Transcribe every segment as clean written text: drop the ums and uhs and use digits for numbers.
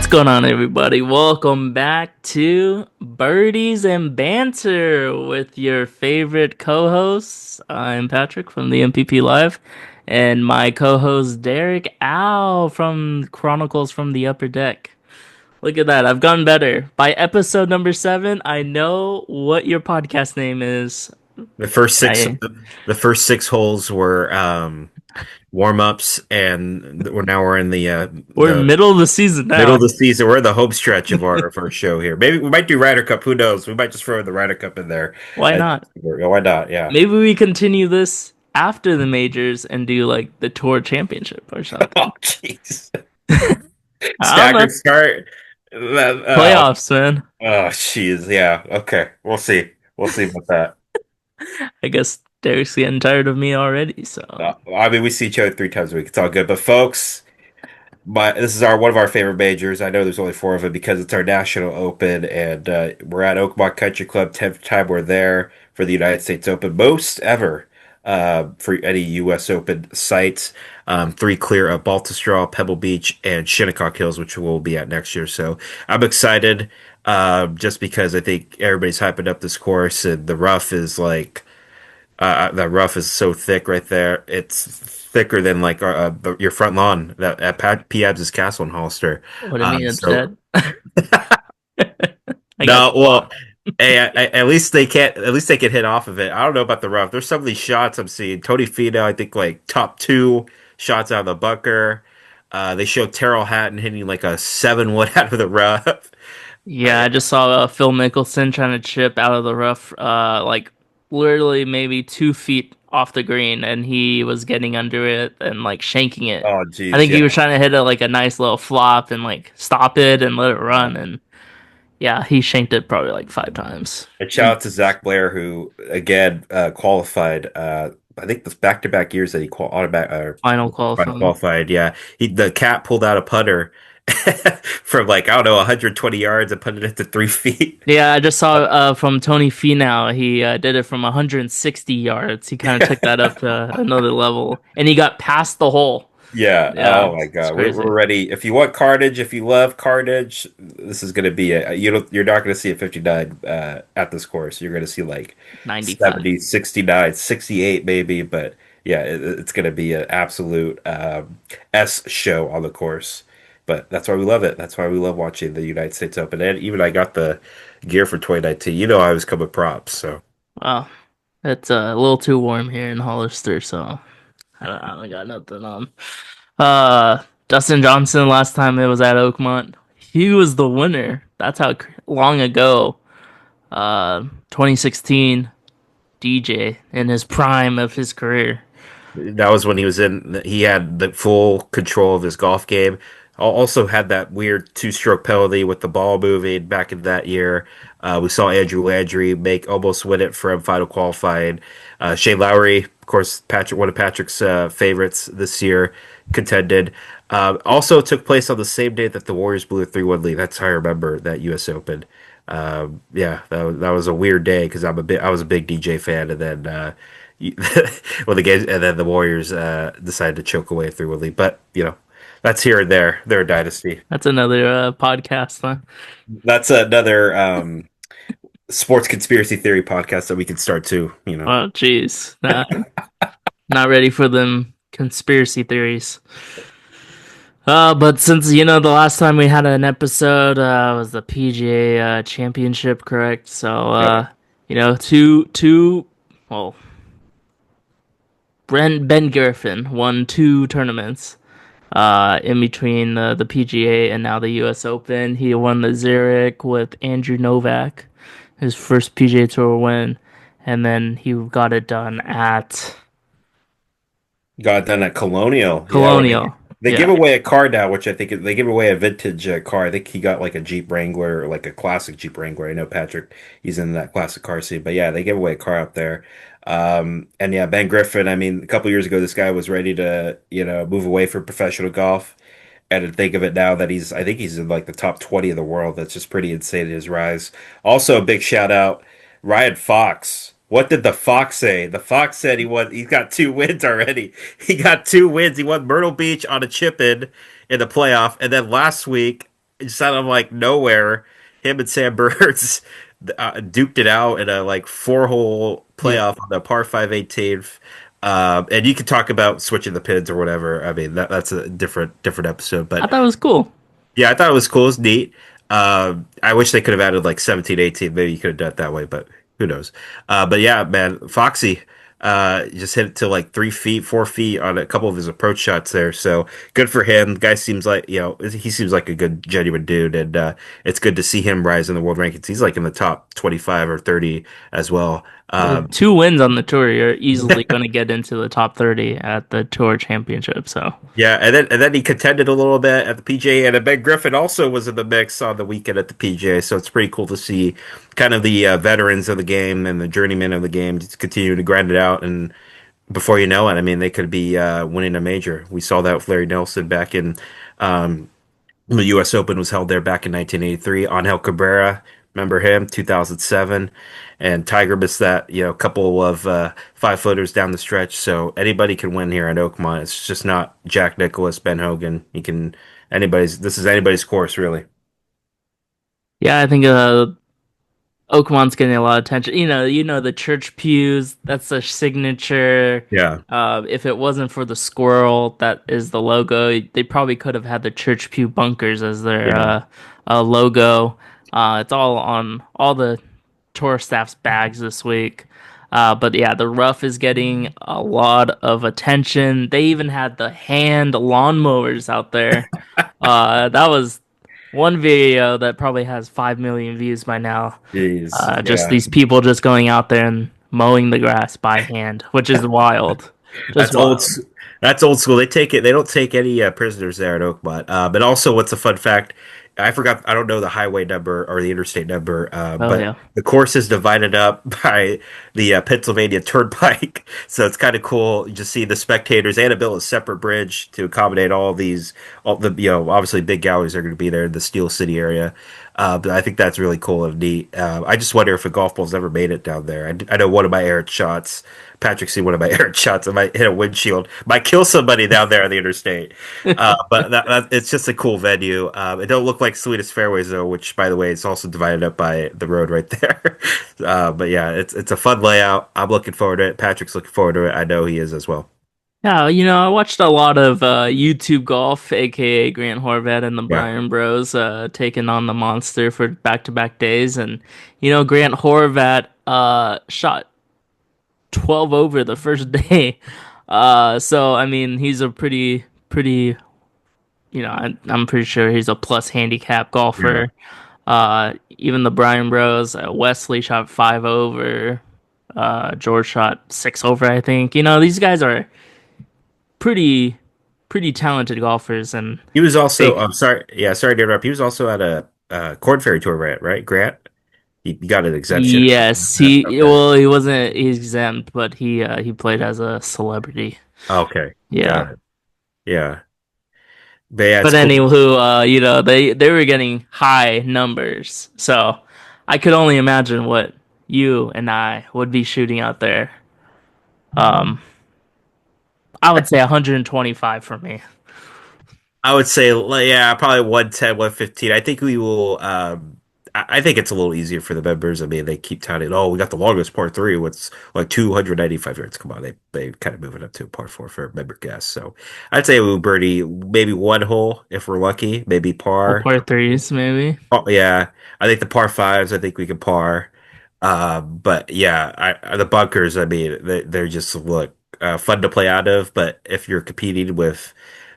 What's going on, everybody? Welcome back to Birdies and Banter with your favorite co-hosts. I'm Patrick from the MPP Live, and my co-host Derrick from Chronicles from the Upper Deck. Look at that, I've gotten better. By episode number 7, I know what your podcast name is. The first six, I the first six holes were warm ups, and we're in We're in the middle of the season middle now. of the season. We're in the home stretch of our show here. Maybe we might do Ryder Cup. Who knows? We might just throw the Ryder Cup in there. Why Uh, not? Why not? Yeah. Maybe we continue this after the majors and do like the tour championship or Oh, something. jeez. I don't know. Staggered start. Oh, Playoffs, man. jeez. Yeah. Okay. We'll see. We'll see about that. I guess Derek's getting tired of me already, so I mean, we see each other 3 times a week. It's all good. But folks. This is our one of our favorite majors. I know there's only four of them because it's our national open, and we're at Oakmont Country Club. 10th time we're there for the United States Open, most ever for any U.S. Open sites. Three clear of Baltusrol, Pebble Beach, and Shinnecock Hills, which we'll be at next year. So I'm excited, just because I think everybody's hyping up this course, and the rough is so thick right there. It's thicker than like your front lawn that at P. Ebbs's Castle in Hollister. what do you mean it's So dead? I got no, the well, lawn. hey, at least they can't. At least they can hit off of it. I don't know about the rough. There's some of these shots I'm seeing. Tony Finau, I think like top two shots out of the bunker. They showed Terrell Hatton hitting like a 7-wood out of the rough. Yeah, I just saw Phil Mickelson trying to chip out of the rough, like literally maybe 2 feet off the green, and he was getting under it and like shanking it. Oh, I geez, think yeah. he was trying to hit it like a nice little flop and like stop it and let it run, and yeah, he shanked it probably like 5 times. And shout out to Zach Blair, who again qualified. I think the back-to-back years that he Final final qualifying. qualified. Yeah, the cat pulled out a putter from like I don't know 120 yards and put it into 3 feet. Yeah, I just saw from Tony Finau. He did it from 160 yards. He kind of took that up to another level, and he got past the hole. Yeah. Yeah, Oh my it's God. We're crazy. ready. If you want carnage, if you love carnage, this is going to be you're not going to see a 59 at this course. You're going to see like 95. 70, 69, 68 maybe, but yeah, it's going to be an absolute S show on the course. But that's why we love it. That's why we love watching the United States Open. And even I got the gear for 2019. You know, I was coming props, so Wow, it's a little too warm here in Hollister, so I don't got nothing on. Dustin Johnson. Last time it was at Oakmont, he was the winner. That's how long ago. 2016 DJ in his prime of his career. that was when he had the full control of his golf game. Also had that weird two-stroke penalty with the ball moving back in that year. We saw Andrew Landry make almost win it from final qualifying. Shane Lowry, of course, one of Patrick's favorites this year, contended. Also took place on the same day that the Warriors blew a 3-1 lead. That's how I remember that U.S. Open. Yeah, that was a weird day because I was a big DJ fan, and then well, the games, and then the Warriors decided to choke away a 3-1 lead. But that's here and there. They're a dynasty. That's another podcast, huh? That's another sports conspiracy theory podcast that we can start too. Oh, jeez. Nah, not ready for them conspiracy theories. But since the last time we had an episode was the PGA Championship, correct? So Yep. two well, Ben Griffin won 2 tournaments in between the PGA and now the US Open. He won the Zurich with Andrew Novak, his first PGA Tour win, and then he got it done at Got done at Colonial. Yeah, where Colonial. they give Yeah, away a car now, which I think they give away a vintage car. I think he got like a Jeep Wrangler or like a classic Jeep Wrangler. I know Patrick, he's in that classic car scene, but yeah, they give away a car up there. And yeah, Ben Griffin. I mean, a couple years ago, this guy was ready to move away from professional golf, and to think of it now that I think he's in like the top 20 of the world. That's just pretty insane his rise. Also, a big shout out, Ryan Fox. What did the Fox say? The Fox said he's got 2 wins already. He got 2 wins. He won Myrtle Beach on a chip in the playoff. And then last week, just out of like nowhere, him and Sam Burns duked it out in a like four-hole Yeah, playoff on the par 5 18th. And you could talk about switching the pins or whatever. I mean, that's a different episode. I But thought it was cool. yeah, I thought it was cool. It was neat. I wish they could have added like 17, 18. Maybe you could have done it that way, but who knows? But yeah, man, Foxy just hit it to like 3 feet, 4 feet on a couple of his approach shots there. So good for him. Guy seems like, he seems like a good, genuine dude. And it's good to see him rise in the world rankings. He's like in the top 25 or 30 as well. With 2 wins on the tour, you're easily going to get into the top 30 at the tour championship. So, Yeah, and then he contended a little bit at the PGA, and then Ben Griffin also was in the mix on the weekend at the PGA. So it's pretty cool to see kind of the veterans of the game and the journeymen of the game just continue to grind it out. And before you know it, I mean, they could be winning a major. We saw that with Larry Nelson back in um, the U.S. Open was held there back in 1983. Angel Cabrera, remember him, 2007, and Tiger missed that, couple of 5 footers down the stretch. So anybody can win here at Oakmont. It's just not Jack Nicklaus, Ben Hogan. You can anybody's. This is anybody's course, really. yeah, I think Oakmont's getting a lot of attention. You know the church pews. That's a signature. Yeah, If it wasn't for the squirrel, that is the logo. They probably could have had the church pew bunkers as their yeah. logo. It's all on all the tour staff's bags this week. But yeah, the rough is getting a lot of attention. They even had the hand lawnmowers out there. That was one video that probably has 5 million views by now. Jeez, Just yeah. these people just going out there and mowing the grass by hand, which is wild. Just That's old. wild. That's old school. They take it. They don't take any prisoners there at Oakmont. But also, what's a fun fact? I forgot. I don't know the highway number or the interstate number. Oh But yeah. the course is divided up by the Pennsylvania Turnpike. So it's kind of cool. You just see the spectators. They had to build a separate bridge to accommodate all these. All the obviously big galleries are going to be there in the Steel City area. But I think that's really cool and neat. I just wonder if a golf ball's ever made it down there. I know one of my errant shots. Patrick seen one of my errant shots. I might hit a windshield. Might kill somebody down there on the interstate. But it's just a cool venue. It don't look like Sweetest Fairways though, which by the way is also divided up by the road right there. But yeah, it's a fun layout. I'm looking forward to it. Patrick's looking forward to it. I know he is as well. Yeah, I watched a lot of YouTube golf, aka Grant Horvat and the Yeah. Bryan Bros, taking on the monster for back-to-back days, and Grant Horvat shot 12 over the first day. So I mean, he's a pretty. I'm pretty sure he's a plus handicap Yeah. golfer. Even the Bryan Bros, Wesley shot 5 over. George shot 6 over, I think. These guys are pretty pretty talented golfers and He was also. big. I'm sorry. Yeah, sorry to interrupt. He was also at a Corn Ferry Tour, right? Grant. He got an exemption or something like Yes, that. he Okay. well he wasn't exempt, but he played as a celebrity. Okay. Yeah. Got it. Yeah. But yeah, it's But cool. anywho, they were getting high numbers. So I could only imagine what you and I would be shooting out there. Um I would say 125 for me. I would say, like, yeah, probably 110, 115. I think we will. I think it's a little easier for the members. I mean, they keep touting, oh, we got the longest par three. What's like 295 yards? Come on, they kind of move it up to a par four for member guests. So I'd say we'll birdie maybe one hole if we're lucky, maybe Full par. par threes, maybe. Oh, yeah, I think the par fives. I think we can par. But yeah, the bunkers. I mean, they're just look fun to play out of. But if you're competing with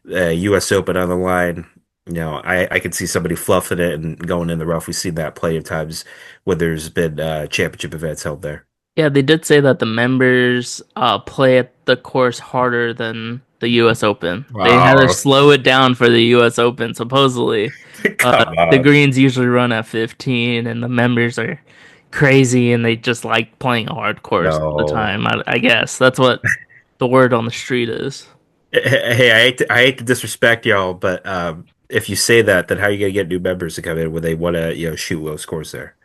U.S. Open on the line, I could see somebody fluffing it and going in the rough. We've seen that plenty of times when there's been championship events held there. Yeah, they did say that the members play at the course harder than the U.S. Open. They had to Wow, slow it down for the U.S. Open, supposedly. come The on. greens usually run at 15, and the members are crazy, and they just like playing a hard course all the No. time. I guess that's what the word on the street is. Hey, I hate to disrespect y'all, but if you say that, then how are you gonna get new members to come in when they want to, shoot low scores there?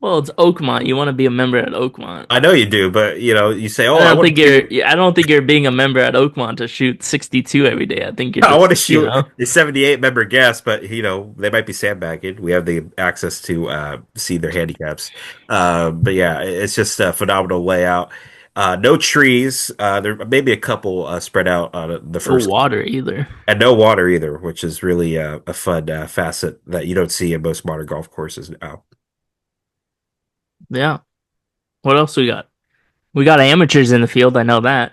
Well, it's Oakmont. You want to be a member at Oakmont. I know you do, but you say, I "Oh, I don't want think to shoot, I don't think you're being a member at Oakmont to shoot 62 every day. I think you're I want just, to shoot a 78 member guest," but they might be sandbagging. We have the access to see their handicaps. But yeah, it's just a phenomenal layout. No trees. There may be a couple spread out on the no first, water either. and no water either, which is really a fun facet that you don't see in most modern golf courses now. Yeah. What else we got? We got amateurs in the field. I know that.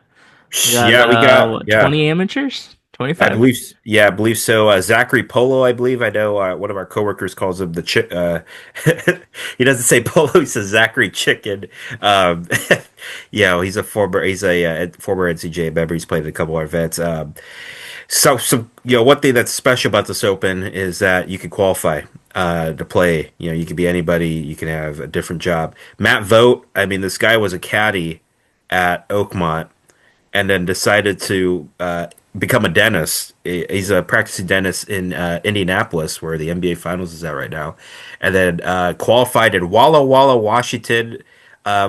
We got Yeah, we got what, yeah. 20 amateurs? I 25? believe, yeah, I believe so. Zachary Polo, I believe. I know one of our coworkers calls him the chick. He doesn't say Polo; he says Zachary Chicken. Um, yeah, he's a former NCJ member. He's played in a couple of our events. One thing that's special about this Open is that you can qualify to play. You can be anybody. You can have a different job. Matt Vogt. I mean, this guy was a caddy at Oakmont and then decided to become a dentist. He's a practicing dentist in Indianapolis, where the NBA Finals is at right now, and then qualified in Walla Walla, Washington.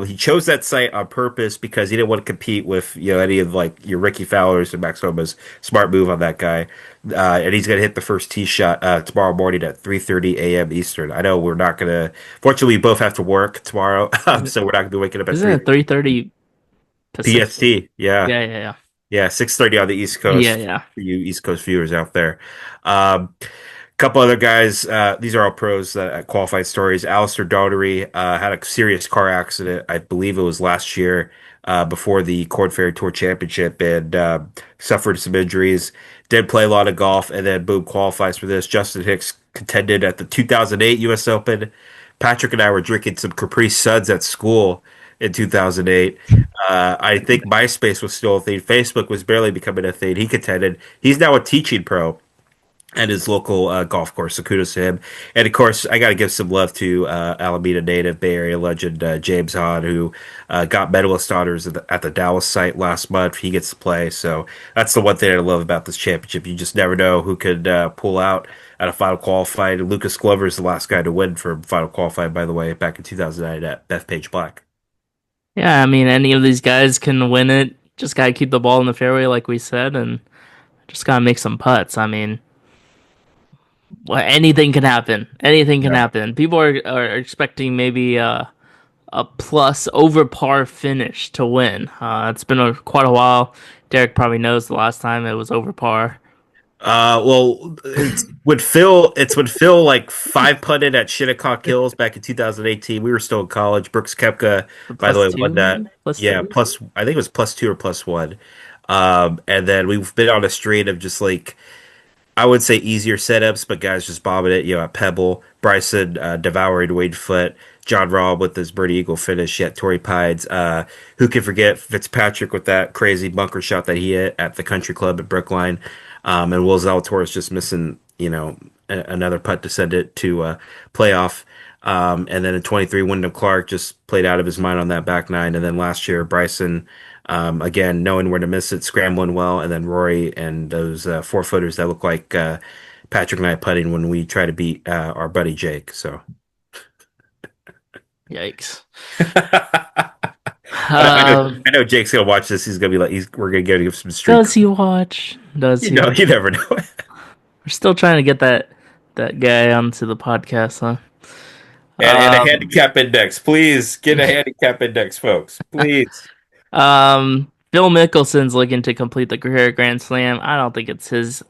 He chose that site on purpose because he didn't want to compete with any of like your Ricky Fowler's and Max Homa's. Smart move on that guy, and he's gonna hit the first tee shot tomorrow morning at 3:30 a.m. Eastern. I know we're not gonna. Fortunately, we both have to work tomorrow, so we're not gonna be waking up at Isn't it 3:30 Pacific? PST. Yeah. Yeah, yeah, yeah. Yeah, 6:30 on the East Yeah, Coast yeah. for you East Coast viewers out there. Couple other guys, these are all pros that qualified stories. Alistair Daugherty had a serious car accident. I believe it was last year before the Corn Ferry Tour Championship and suffered some injuries. Did play a lot of golf and then boom qualifies for this. Justin Hicks contended at the 2008 U.S. Open. Patrick and I were drinking some Capri Suns at school in 2008. I think MySpace was still a thing. Facebook was barely becoming a thing. He contended. He's now a teaching pro at his local golf course. So kudos to him. And of course, I got to give some love to Alameda native Bay Area legend James Hahn, who got medalist honors at the Dallas site last month. He gets to play. So that's the one thing I love about this championship. You just never know who could pull out at a final qualifying. Lucas Glover is the last guy to win for final qualifying, by the way, back in 2009 at Bethpage Black. Yeah, I mean, any of these guys can win it. Just gotta keep the ball in the fairway, like we said, and just gotta make some putts. I mean, anything can happen. Anything can Yeah. happen. People are expecting maybe a plus over par finish to win. It's been quite a while. Derek probably knows the last time it was over par. Well, it's when Phil like five putted at Shinnecock Hills back in 2018. We were still in college. Brooks Koepka, The by the plus way, two, won that. maybe plus Yeah, three. plus I think it was plus two or plus one. And then we've been on a streak of just like I would say easier setups, but guys just bombing it. At Pebble, Bryson devouring Wade Foot, John Rahm with his birdie eagle finish. Yet Torrey Pines, who can forget Fitzpatrick with that crazy bunker shot that he hit at the Country Club at Brookline, and Will Zalatoris just missing another putt to send it to playoff. And then in 23, Wyndham Clark just played out of his mind on that back nine. And then last year, Bryson, again, knowing where to miss it, scrambling well. And then Rory and those four footers that look like Patrick and I putting when we try to beat our buddy Jake. So Yikes. I know, Um, I know Jake's gonna watch this. He's gonna be like, we're gonna give him some streak. does he watch? Does he? You never know. We're still trying to get that guy onto the podcast, huh? And a Um, handicap index, please get a handicap index, folks, please. Phil Mickelson's looking to complete the career Grand Slam. I don't think it's his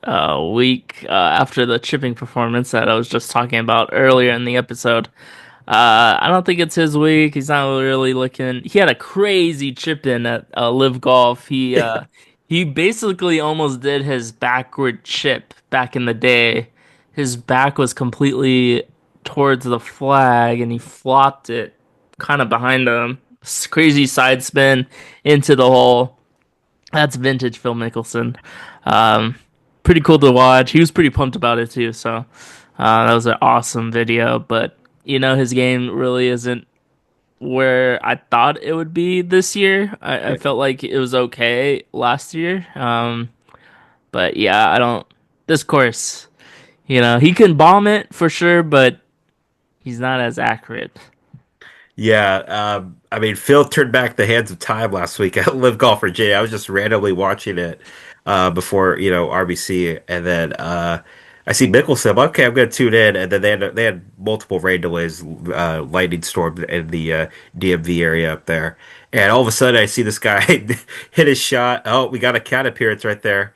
week after the chipping performance that I was just talking about earlier in the episode. I don't think it's his week. He's not really looking. He had a crazy chip in at Live Golf. He basically almost did his backward chip back in the day. His back was completely towards the flag, and he flopped it kind of behind him. Crazy side spin into the hole. That's vintage Phil Mickelson. Um, Pretty cool to watch. He was pretty pumped about it too. So that was an awesome video. But his game really isn't where I thought it would be this year. I felt like it was okay last year. But yeah, I don't. This course, he can bomb it for sure, but he's not as accurate. Yeah, I mean, Phil turned back the hands of time last week at Live Golf Virginia. I was just randomly watching it before, RBC, and then I see Mickelson. I'm, okay, I'm going to tune in, and then they had multiple rain delays, lightning storm in the DMV area up there, and all of a sudden I see this guy hit his shot. Oh, we got a cat appearance right there.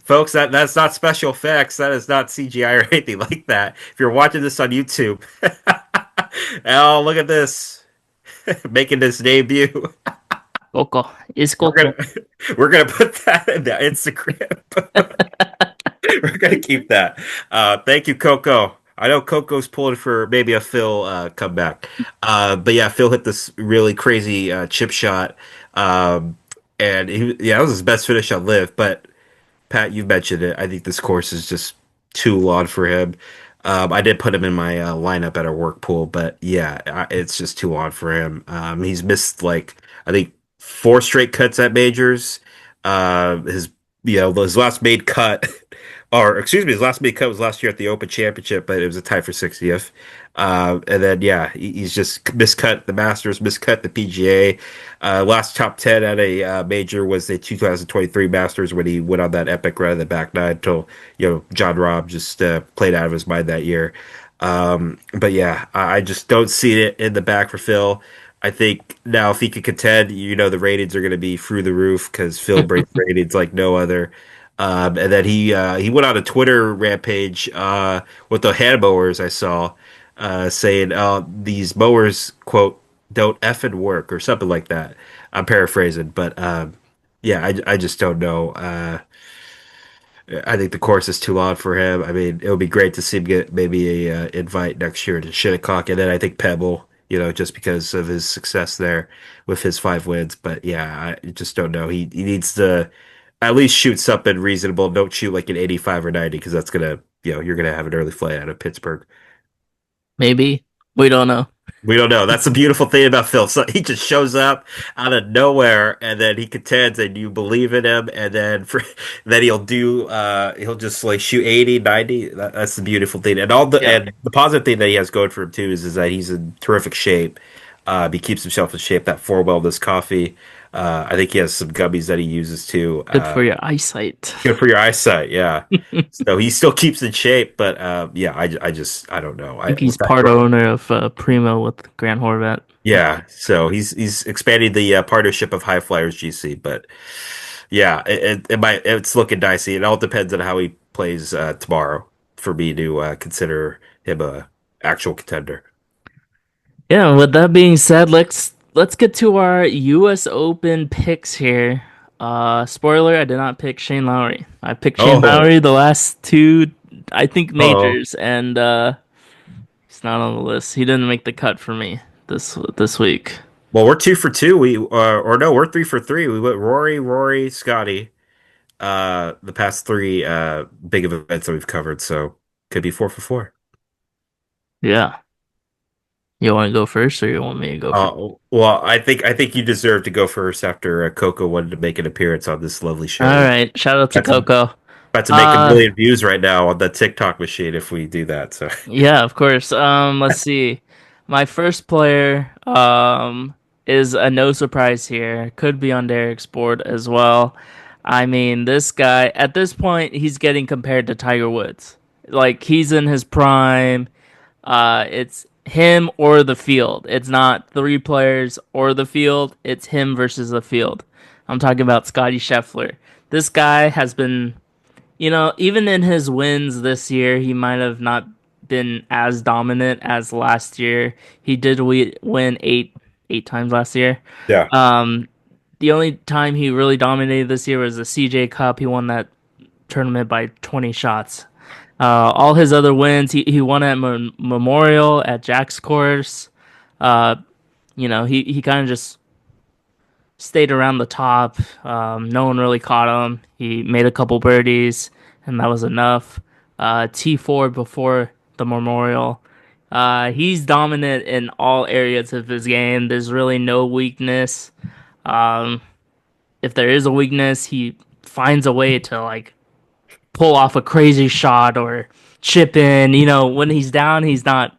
Folks, that's not special effects. That is not CGI or anything like that. If you're watching this on YouTube, oh, look at this. Making his debut. Coco. It's We're gonna Coco. we're gonna put that in the Instagram. We're gonna keep that. Thank you, Coco. I know Coco's pulling for maybe a Phil comeback. But yeah, Phil hit this really crazy chip shot. And that was his best finish on live. But Pat, you mentioned it. I think this course is just too long for him. I did put him in my lineup at our work pool, but yeah, it's just too long for him. He's missed like I think four straight cuts at majors. His his last made cut, or excuse me, his last made cut was last year at the Open Championship, but it was a tie for 60th. And then yeah, he's just miscut the Masters, miscut the PGA. Last top 10 at a major was the 2023 Masters when he went on that epic run in the back nine until John Rahm just played out of his mind that year. But yeah, I just don't see it in the back for Phil. I think now if he could contend, the ratings are going to be through the roof because Phil breaks ratings like no other. And then he went on a Twitter rampage with the hand mowers I saw, saying these mowers quote don't effing work or something like that. I'm paraphrasing, but yeah, I just don't know. I think the course is too long for him. I mean, it would be great to see him get maybe a invite next year to Shinnecock, and then I think Pebble, just because of his success there with his 5 wins. But yeah, I just don't know. He needs to at least shoot something reasonable. Don't shoot like an 85 or 90 because that's gonna, you're gonna have an early flight out of Pittsburgh. Maybe. We don't know. We don't know. That's the beautiful thing about Phil. So he just shows up out of nowhere, and then he contends, and you believe in him, and then he'll just like shoot 80, 90. That's the beautiful thing, and Yeah. the positive thing that he has going for him too is that he's in terrific shape. He keeps himself in shape. That 4 Wellness coffee. I think he has some gummies that he uses too. Good for your eyesight. Good for your eyesight. Yeah. So he still keeps in shape, but yeah, I don't know. I think he's With that part owner of Primo with Grant Horvat. Yeah, so he's expanding the partnership of High Flyers GC, but yeah, it's looking dicey. It all depends on how he plays tomorrow for me to consider him a actual contender. Yeah, with that being said, let's get to our US Open picks here. Spoiler, I did not pick Shane Lowry. I picked Shane Oh, Lowry the last two, I think, oh, majors, and he's not on the list. He didn't make the cut for me this week. well, we're 2 for 2. Or no, we're 3 for 3. We went Rory, Scotty. The past three big events that we've covered, so could be 4 for 4. Yeah. You want to go first or you want me to go first? Well, I think you deserve to go first after Coco wanted to make an appearance on this lovely All show. right. Shout out to That's Coco. about to make a Uh, million views right now on the TikTok machine if we do that. So, yeah, of course. Let's see. My first player, is a no surprise here. Could be on Derek's board as well. I mean, this guy, at this point, he's getting compared to Tiger Woods. Like, he's in his prime. It's him or the field. It's not three players or the field. It's him versus the field. I'm talking about Scotty Scheffler. This guy has been, even in his wins this year, he might have not been as dominant as last year. He did win eight times last year. yeah. Um, the only time he really dominated this year was the CJ Cup. He won that tournament by 20 shots. All his other wins, he won at Memorial, at Jack's course. Uh, he kind of just stayed around the top. No one really caught him. He made a couple birdies, and that was enough. T4 before the Memorial. He's dominant in all areas of his game. There's really no weakness. Um, if there is a weakness, he finds a way to like pull off a crazy shot or chip in. When he's down, he's not.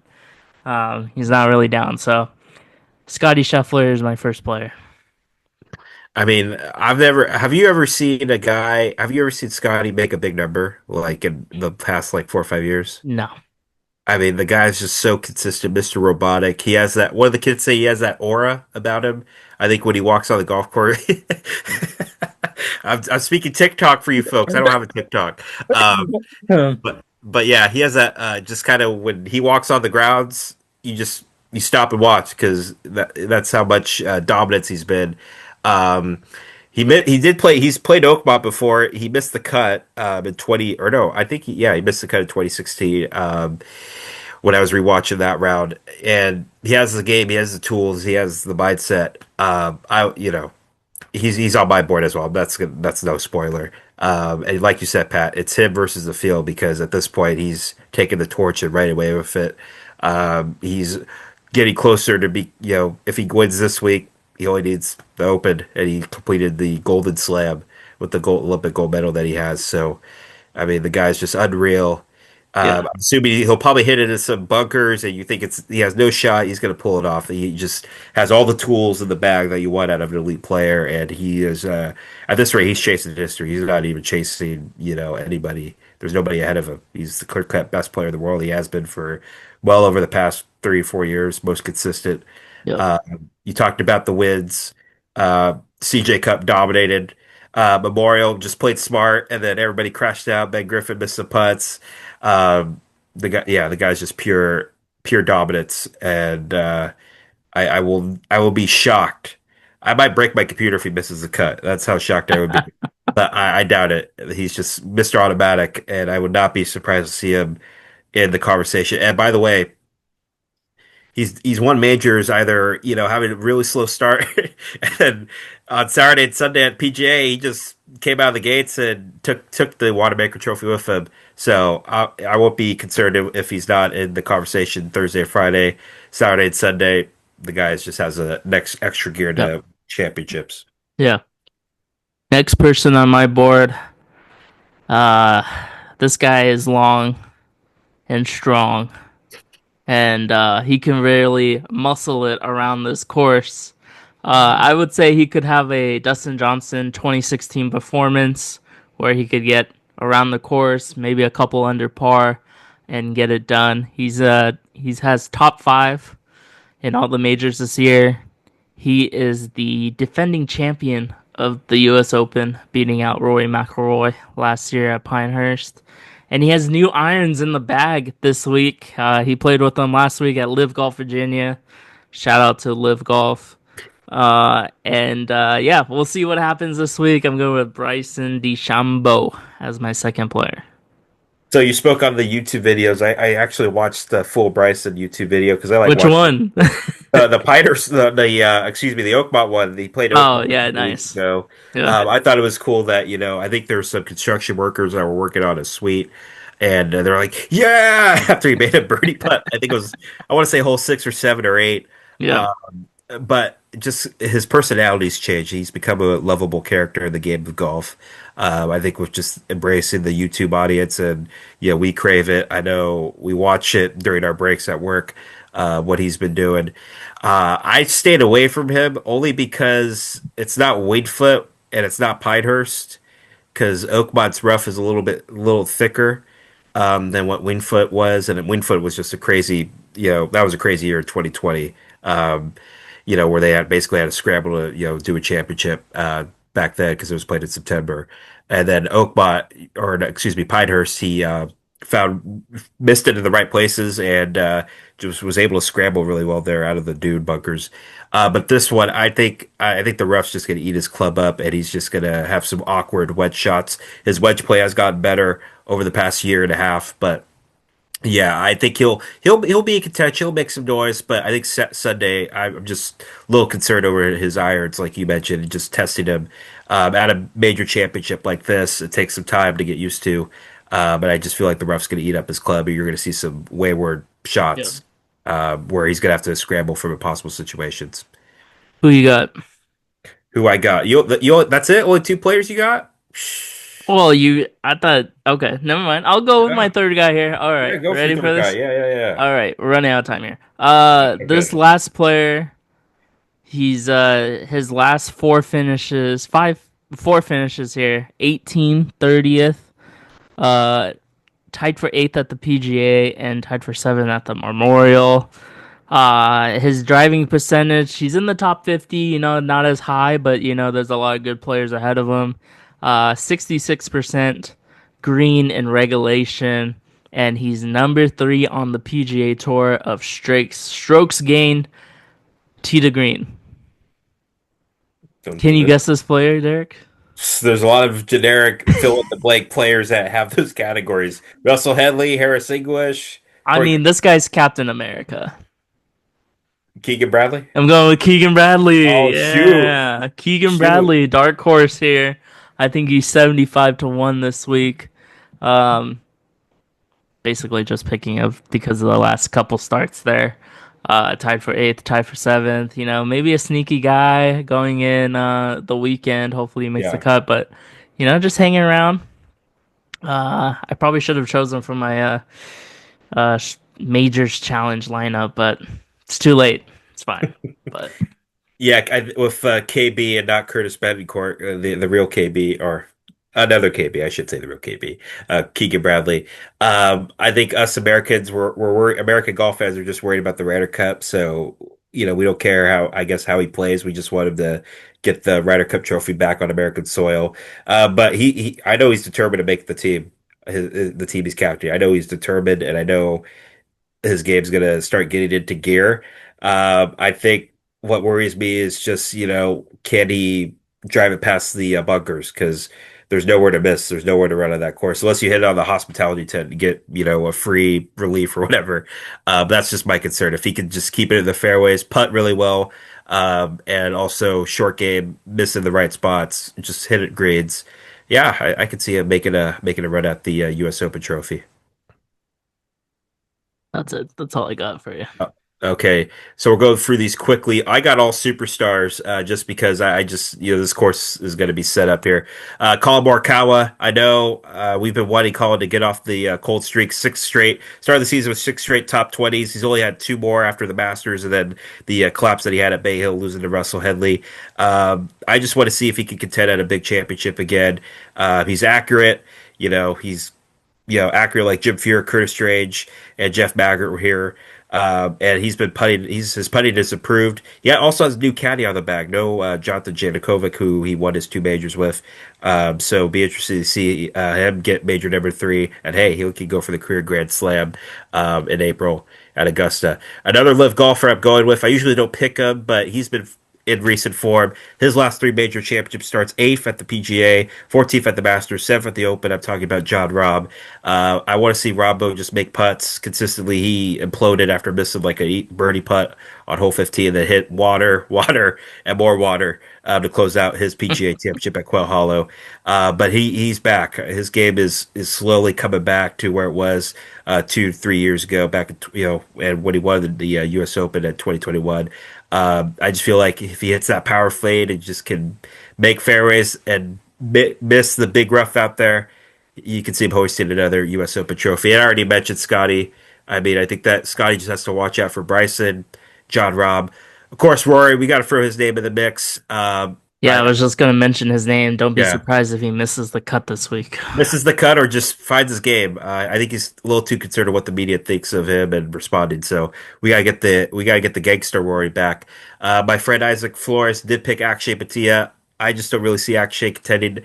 He's not really down. So Scotty Scheffler is my first player. I mean, I've never. Have you ever seen a guy? Have you ever seen Scotty make a big number like in the past like 4 or 5 years? No. I mean, the guy's just so consistent, Mr. Robotic. He has that. One of the kids say he has that aura about him. I think when he walks on the golf course, I'm speaking TikTok for you folks. I don't have a TikTok. But yeah, he has that just kind of when he walks on the grounds, you stop and watch because that's how much dominance he's been. Um, he did play. He's played Oakmont before. He missed the cut in 20 or no, I think he missed the cut in 2016 when I was rewatching that round. And he has the game. He has the tools. He has the mindset. I he's on my board as well. That's no spoiler. And like you said, Pat, it's him versus the field because at this point he's taking the torch and right away with it. He's getting closer to be, if he wins this week, he only needs the Open, and he completed the Golden Slam with the Olympic gold medal that he has. So, I mean, the guy's just unreal. Yeah. I'm assuming he'll probably hit it in some bunkers, and you think he has no shot. He's going to pull it off. He just has all the tools in the bag that you want out of an elite player, and he is at this rate, he's chasing history. He's not even chasing anybody. There's nobody ahead of him. He's the clear-cut best player in the world. He has been for well over the past 3 or 4 years, most consistent. Yep. Uh, you talked about the wins. CJ Cup dominated. Memorial just played smart, and then everybody crashed out. Ben Griffin missed some putts. Um, the guy's just pure dominance, and I will be shocked. I might break my computer if he misses the cut. That's how shocked I would be. But I doubt it. He's just Mr. Automatic, and I would not be surprised to see him in the conversation. And by the way, he's won majors either having a really slow start, and on Saturday and Sunday at PGA he just came out of the gates and took the Wanamaker Trophy with him. So I won't be concerned if he's not in the conversation Thursday or Friday, Saturday and Sunday. The guy just has a next extra gear Yep. to championships. Yeah. Next person on my board. Uh, this guy is long and strong, and he can really muscle it around this course. I would say he could have a Dustin Johnson 2016 performance where he could get around the course, maybe a couple under par, and get it done. He's has top five in all the majors this year. He is the defending champion of the U.S. Open, beating out Rory McIlroy last year at Pinehurst. And he has new irons in the bag this week. He played with them last week at Live Golf Virginia. Shout out to Live Golf. Yeah, we'll see what happens this week. I'm going with Bryson DeChambeau as my second player. So you spoke on the YouTube videos. I actually watched the full Bryson YouTube video because I like Which watching one? the Piners, excuse me, the Oakmont one. He played Oh, Oakmont a yeah, couple weeks nice. ago. Yeah, I thought it was cool that I think there were some construction workers that were working on his suite, and they're like, "Yeah!" After he made a birdie putt, I think it was I want to say hole 6 or 7 or 8. yeah, Uh, but just his personality's changed. He's become a lovable character in the game of golf. I think with just embracing the YouTube audience, and we crave it. I know we watch it during our breaks at work. What he's been doing. I stayed away from him only because it's not Winged Foot and it's not Pinehurst because Oakmont's rough is a little thicker than what Wingfoot was, and Wingfoot was just a crazy, that was a crazy year in 2020. Where they basically had to scramble to do a championship back then because it was played in September, and then Oakmont or no, excuse me Pinehurst he found missed it in the right places and just was able to scramble really well there out of the dune bunkers. But this one, I think the rough's just going to eat his club up, and he's just going to have some awkward wedge shots. His wedge play has gotten better over the past year and a half, but yeah, I think he'll be in contention. He'll make some noise, but I think Sunday I'm just a little concerned over his irons, like you mentioned, and just testing him at a major championship like this. It takes some time to get used to, but I just feel like the rough's going to eat up his club, and you're going to see some wayward yeah. shots where he's going to have to scramble from impossible situations. Who you got? Who I got? That's it? Only two players you got? Well, I thought, okay, never mind. I'll go with my Yeah, third guy here. All yeah, right, go for your ready for third guy. this? Yeah, yeah, yeah. All right, we're running out of time here. Okay, This good. last player, he's his last four finishes here, 18, 30th, uh, tied for eighth at the PGA and tied for seventh at the Memorial. His driving percentage, he's in the top 50, not as high, but there's a lot of good players ahead of him. 66% green in regulation, and he's number three on the PGA Tour of strokes gained tee to green. Dun, Can dun, you dun. guess this player, Derek? There's a lot of generic fill in the blank players that have those categories. Russell Headley, Harris English, I Corey, mean, this guy's Captain America. Keegan Bradley. I'm going with Keegan Bradley. Oh shoot, Yeah, Keegan shoot. Bradley, dark horse here. I think he's 75 to 1 this week. Um, Basically just picking up because of the last couple starts there. Tied for eighth, tied for seventh. Maybe a sneaky guy going in the weekend. Hopefully he makes the Yeah. cut, but just hanging around. I probably should have chosen from my majors challenge lineup, but it's too late. It's fine. But Yeah, with KB and not Curtis Betancourt, the real KB or another KB, I should say the real KB, Keegan Bradley. I think us Americans we're worried. American golf fans are just worried about the Ryder Cup, so we don't care how he plays. We just want him to get the Ryder Cup trophy back on American soil. But I know he's determined to make the team. The team he's captain. I know he's determined, and I know his game's gonna start getting into gear. I think what worries me is just, can he drive it past the bunkers? Because there's nowhere to miss. There's nowhere to run on that course unless you hit it on the hospitality tent and get, a free relief or whatever. That's just my concern. If he could just keep it in the fairways, putt really well, and also short game, missing the right spots, just hit it grades. Yeah, I could see him making a run at the U.S. Open trophy. that's it. That's all I got for you. Uh, Okay, so we'll go through these quickly. I got all superstars just because I just, this course is going to be set up here. Colin Morikawa, I know we've been wanting Colin to get off the cold streak, six straight. Started the season with six straight top 20s. He's only had two more after the Masters and then the collapse that he had at Bay Hill, losing to Russell Headley. I just want to see if he can contend at a big championship again. He's accurate. He's accurate like Jim Furyk, Curtis Strange, and Jeff Maggart were here. And he's been putting. His putting is improved. Yeah, also has a new caddy on the bag. No Jonathan Janakovic, who he won his two majors with. So be interested to see him get major number three. And hey, he could go for the career Grand Slam in April at Augusta. Another live golfer I'm going with. I usually don't pick him, but he's been in recent form. His last three major championships starts eighth at the PGA, 14th at the Masters, seventh at the Open. I'm talking about John Rahm. I want to see Robbo just make putts consistently. He imploded after missing like a birdie putt on hole 15 that hit water, water, and more water to close out his PGA championship at Quail Hollow. But he's back. His game is slowly coming back to where it was 2 3 years ago, back and when he won the U.S. Open at 2021. I just feel like if he hits that power fade and just can make fairways and miss the big rough out there, you can see him hoisting another U.S. Open trophy. And I already mentioned Scotty. I mean, I think that Scotty just has to watch out for Bryson, John Rahm. Of course, Rory, we got to throw his name in the mix. Yeah, I was just gonna mention his name. Don't be Yeah, surprised if he misses the cut this week. misses the cut or just finds his game. I think he's a little too concerned with what the media thinks of him and responding. So we gotta get the gangster Rory back. My friend Isaac Flores did pick Akshay Patia. I just don't really see Akshay contending.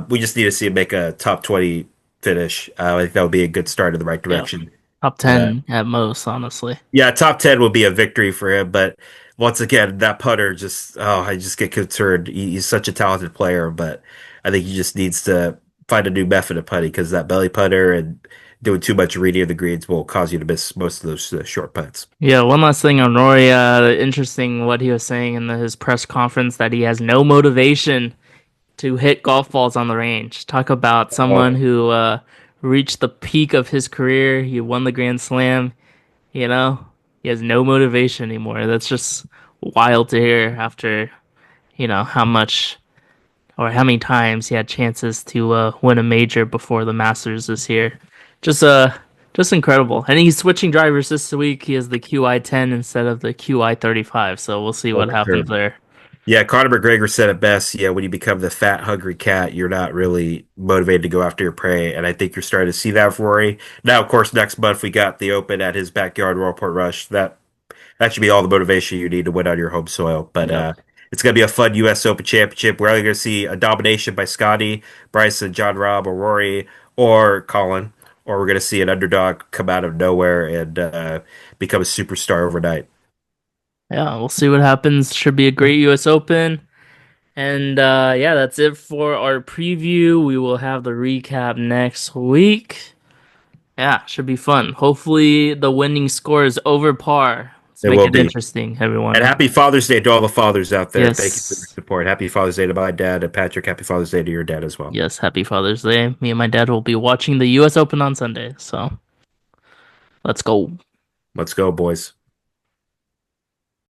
We just need to see him make a top 20 finish. I think that would be a good start in the right Yeah, direction. top Uh, 10 at most, honestly. yeah, top 10 would be a victory for him, but once again, that putter just, I just get concerned. He's such a talented player, but I think he just needs to find a new method of putting because that belly putter and doing too much reading of the greens will cause you to miss most of those short putts. Yeah, one last thing on Rory. Interesting what he was saying in his press conference that he has no motivation to hit golf balls on the range. Talk about someone Oh, who reached the peak of his career. He won the Grand Slam. You know, he has no motivation anymore. That's just wild to hear after how much or how many times he had chances to win a major before the Masters this year. Just uh just incredible. And he's switching drivers this week. He has the QI10 instead of the QI35. So we'll see Oh, what for happens sure. there. Yeah, Conor McGregor said it best. Yeah, when you become the fat, hungry cat, you're not really motivated to go after your prey. And I think you're starting to see that for Rory. Now, of course, next month we got the Open at his backyard, Royal Rush. That should be all the motivation you need to win on your home soil. But Yep. it's going to be a fun U.S. Open Championship. We're either going to see a domination by Scotty, Bryson, John Rahm, or Rory, or Colin, or we're going to see an underdog come out of nowhere and become a superstar overnight. Yeah, we'll see what happens. Should be a great US Open. And yeah, that's it for our preview. We will have the recap next week. Yeah, should be fun. Hopefully the winning score is over par. Let's It make will it be. interesting, And everyone. happy Father's Day to all the fathers out there. Thank you for your Yes. support. Happy Father's Day to my dad and Patrick. Happy Father's Day to your dad as well. Yes, happy Father's Day. Me and my dad will be watching the US Open on Sunday. So let's go. Let's go, boys.